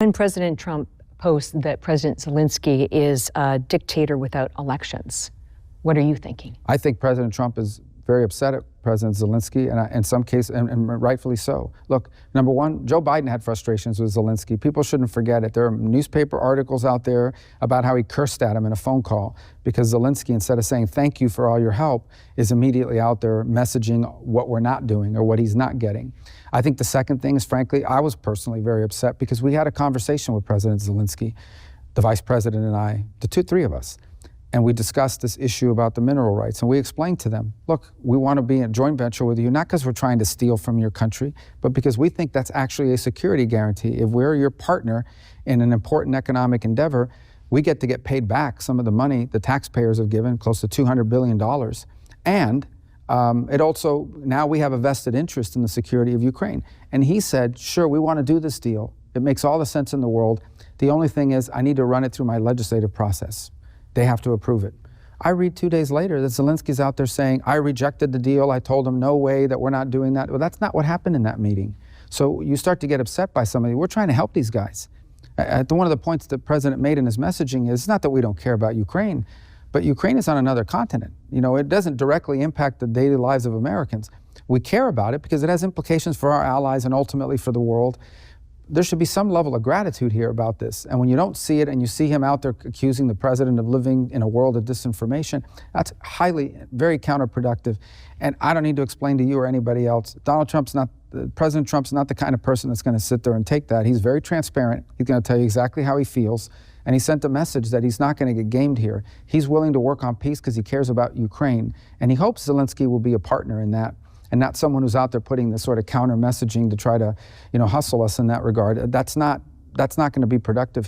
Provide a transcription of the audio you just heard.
When President Trump posts that President Zelenskyy is a dictator without elections, what are you thinking? I think President Trump is very upset at President Zelenskyy, and in some cases, and rightfully so. Look, number one, Joe Biden had frustrations with Zelenskyy. People shouldn't forget it. There are newspaper articles out there about how he cursed at him in a phone call because Zelenskyy, instead of saying thank you for all your help, is immediately out there messaging what we're not doing or what he's not getting. I think the second thing is, frankly, I was personally very upset because we had a conversation with President Zelenskyy, the Vice President and I, three of us. And we discussed this issue about the mineral rights. And we explained to them, look, we want to be in a joint venture with you, not because we're trying to steal from your country, but because we think that's actually a security guarantee. If we're your partner in an important economic endeavor, we get to get paid back some of the money the taxpayers have given, close to $200 billion. And it also, now we have a vested interest in the security of Ukraine. And he said, sure, we want to do this deal. It makes all the sense in the world. The only thing is I need to run it through my legislative process. They have to approve it. I read 2 days later that Zelensky's out there saying, I rejected the deal. I told him, no way, that we're not doing that. Well, that's not what happened in that meeting. So you start to get upset by somebody. We're trying to help these guys. One of the points the president made in his messaging is, it's not that we don't care about Ukraine, but Ukraine is on another continent. You know, it doesn't directly impact the daily lives of Americans. We care about it because it has implications for our allies and ultimately for the world. There should be some level of gratitude here about this. And when you don't see it and you see him out there accusing the president of living in a world of disinformation, that's very counterproductive. And I don't need to explain to you or anybody else, President Trump's not the kind of person that's going to sit there and take that. He's very transparent. He's going to tell you exactly how he feels. And he sent a message that he's not going to get gamed here. He's willing to work on peace because he cares about Ukraine. And he hopes Zelenskyy will be a partner in that, and not someone who's out there putting this sort of counter messaging to try to, hustle us in that regard. That's not going to be productive.